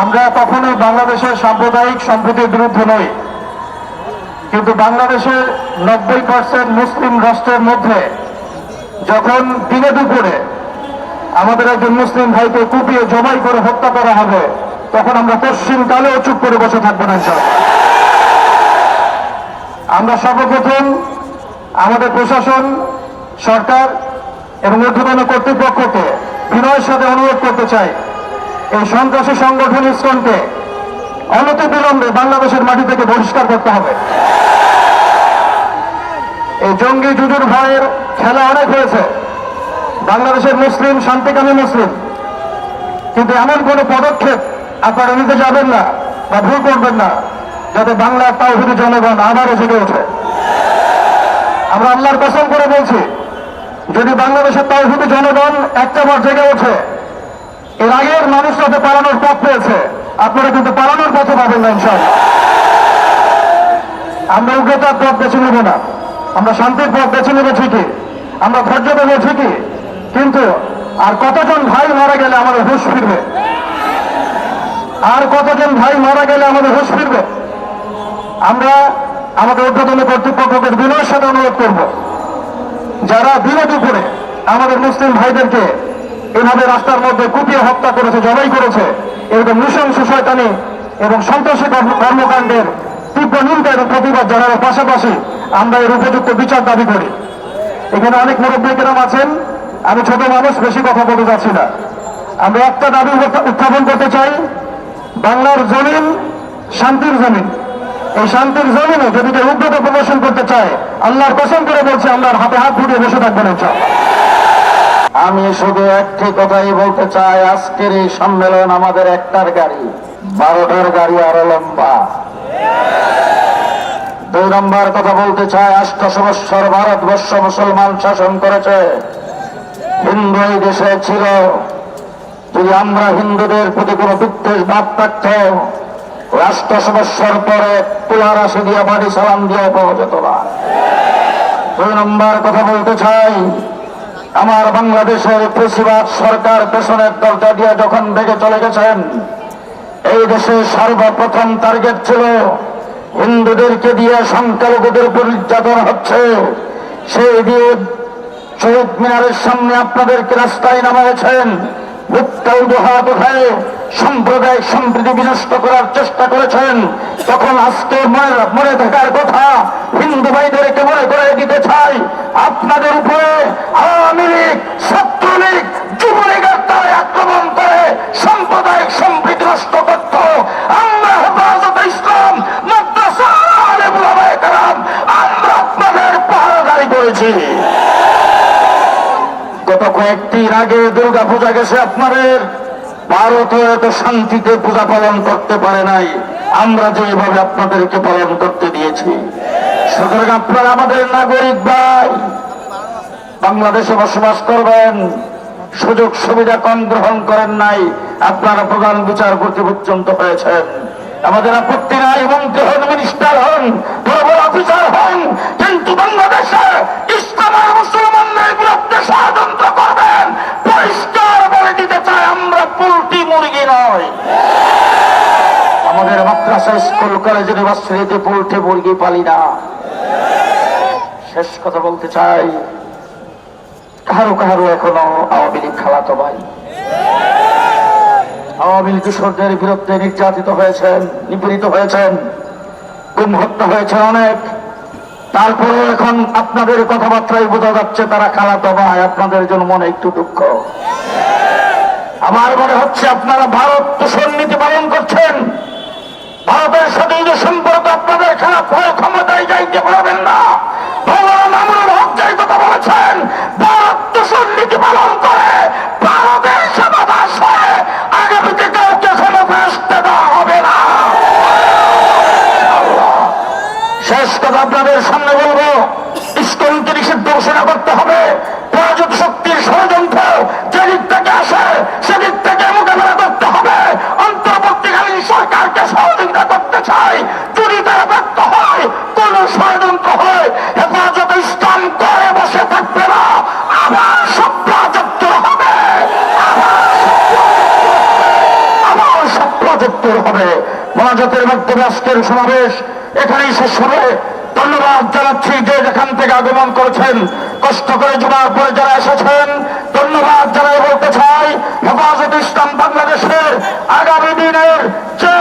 আমরা কখনো বাংলাদেশের সাম্প্রদায়িক সম্প্রীতির বিরুদ্ধে নই, কিন্তু বাংলাদেশের 90% মুসলিম রাষ্ট্রের মধ্যে যখন দিনে দুপুরে আমাদের একজন মুসলিম ভাইকে কুপিয়ে জবাই করে হত্যা করা হবে, তখন আমরা পশ্চিমকালেও চুপ করে বসে থাকবো না ইনশাআল্লাহ। আমরা সর্বপ্রথম আমাদের প্রশাসন, সরকার এবং ঊর্ধ্বতন কর্তৃপক্ষকে বিনয়ের সাথে অনুরোধ করতে চাই, এই সন্ত্রাসী সংগঠন ইসকনকে অনতিবিলম্বে বাংলাদেশের মাটি থেকে বহিষ্কার করতে হবে। এই জঙ্গি জুজুর ভাইয়ের খেলা অনেক হয়েছে, বাংলাদেশের মুসলিম শান্তিকামী মুসলিম, কিন্তু এমন কোন পদক্ষেপ আপনারা নিতে যাবেন না বা ভুল করবেন না যাতে বাংলার তাওহীদি জনগণ আবারও জেগে ওঠে। আমরা আল্লাহর কসম করে বলছি, যদি বাংলাদেশের তাওহীদি জনগণ একটাবার জেগে ওঠে, এর আগের মানুষ যাতে পালানোর পথ পেয়েছে, আপনারা কিন্তু পালানোর পথে পাবেন না ইনশাআল্লাহ। আমরা উগ্রতার পথ বেছে নেব না, আমরা শান্তির পথ বেছে নেব ঠিকই, আমরা ধৈর্য দেব ঠিকই, কিন্তু আর কতজন ভাই মারা গেলে আমাদের হুঁশ ফিরবে? আর কতজন ভাই মারা গেলে আমাদের হুঁশ ফিরবে? আমরা আমাদের ঊর্ধ্বতন কর্তৃপক্ষকে বিনয়ের সাথে অনুরোধ করব, যারা দিনে দুপুরে আমাদের মুসলিম ভাইদেরকে এভাবে রাস্তার মধ্যে কুপিয়ে হত্যা করেছে, জবাই করেছে, এরকম নৃশংস শয়তানি এবং সন্ত্রাসী কর্মকাণ্ডের তীব্র নিন্দা এবং প্রতিবাদ জানানোর পাশাপাশি আমরা এর উপযুক্ত বিচার দাবি করি। এখানে অনেক মুরব্বীকেরাম আছেন, আমি ছোট মানুষ, বেশি কথা বলতে যাচ্ছি না। আমরা একটা দাবি উত্থাপন করতে চাই, বাংলার জমিন শান্তির জমিন, এই শান্তির জমিনে যদি কেউ উগ্রতা প্রদর্শন করতে চায়, আল্লাহর কসম করে বলছি আমরা হাতে হাত ধুয়ে বসে থাকবেন ইনশাআল্লাহ। আমি শুধু একটি কথাই বলতে চাই, আজকের এই সম্মেলন আমাদের একটার গাড়ি, 12টার গাড়ি আরো লম্বা। 2 নম্বর কথা বলতে চাই, 800 বৎসর ভারতবর্ষ মুসলমান শাসন করেছে, হিন্দু এই দেশে ছিল। যদি আমরা হিন্দুদের প্রতি কোনো বিদ্বেষ ভাব থাকত, 800 বৎসর পরে তুলার রাশি দিয়ে বাড়ি সালাম দিয়ে পাওয়া যেত না। 2 নম্বর কথা বলতে চাই, আমার বাংলাদেশের ফেসিবাদ সরকার পেছনের দরজা দিয়ে যখন ভেঙে চলে গেছেন, এই দেশে সর্বপ্রথম টার্গেট ছিল হিন্দুদেরকে দিয়ে সংখ্যালঘুদের উপর নির্যাতন হচ্ছে, সেই দিয়ে শহীদ মিনারের সামনে আপনাদেরকে রাস্তায় নামিয়েছেন, মুক্তা উদহাত উঠায় সাম্প্রদায়িক সম্প্রীতি বিনষ্ট করার চেষ্টা করেছেন। তখন আজকে মনে থাকার কথা, হিন্দু ভাইদেরকে মনে করে দিতে চাই, আপনাদের উপরে আওয়ামী লীগ, ছাত্রলীগ, যুবলীগের দ্বারা আক্রমণ করে সাম্প্রদায়িক সম্প্রীতি নষ্ট করত। আমরা হেফাজতে ইসলাম, মাদ্রাসা, আলেম ওলামায়ে কেরাম, আমরা আপনাদের পাহারাদারি করেছি। গত কয়েকদিন আগে দুর্গা পূজা গেছে আপনাদের, ভারতে এত শান্তিতে পূজা পালন করতে পারে নাই, আমরা যেভাবে আপনাদেরকে পালন করতে দিয়েছি। সুতরাং আপনারা আমাদের নাগরিক ভাই, বাংলাদেশে বসবাস করবেন, সুযোগ সুবিধা কম গ্রহণ করেন নাই, আপনারা প্রধান বিচারপতি পর্যন্ত হয়েছেন। আমাদের আপত্তি নাই, মন্ত্রী হন, মিনিস্টার হন, বড় বড় অফিসার হন, কিন্তু বাংলাদেশে ইসলাম আর মুসলমানদের বিরুদ্ধে ষড়যন্ত্র করবেন, পরিষ্কার বলে দিতে চাই, আমরা পোল্ট্রি মুরগি নয়। আমাদের মাদ্রাসা, স্কুল, কলেজ, ইউনিভার্সিটিতে পোল্ট্রি মুরগি পালি না। শেষ কথা বলতে চাই, কারো কারো এখনো আওয়ামী লীগ খালাতো ভাই, আওয়ামী লীগ কিশোরদের বিরুদ্ধে নির্যাতিত হয়েছেন, নিপীড়িত হয়েছেন, গুম হত্যা হয়েছে অনেক। তারপরে এখন আপনাদের কথাবার্তায় বোঝা যাচ্ছে তারা খালাতো ভাই, আপনাদের জন্য মনে একটু দুঃখ। আমার মনে হচ্ছে আপনারা ভারত তোষণ নীতি পালন করছেন, ভারতের সাথে যে সম্পর্ক আপনাদের খারাপ হয়ে ক্ষমতায় যাইতে পারবেন না। ভগবান আমরুল হক যে কথা বলেছেন, ভারত তোষণ নীতি পালন করে ভারতের সমাধান হয়ে আগামীতে কাউকে ক্ষমতা আসতে দেওয়া হবে না। শেষ কথা আপনাদের সামনে বলবো, ইসকনকে নিষিদ্ধ ঘোষণা করতে হবে। পরাজিত শক্তির ষড়যন্ত্র যেদিক থেকে আসে সেদিক থেকে মোকাবেলা করতে হবে। হবে। মোনাজাতের মাধ্যমে আজকের সমাবেশ এখানেই শেষ হবে। ধন্যবাদ জানাচ্ছি যে যেখান থেকে আগমন করেছেন, কষ্ট করে জমার পরে যারা এসেছেন, ধন্যবাদ জানাই বলতে চাই হেফাজতে ইসলাম বাংলাদেশের আগামী দিনের যে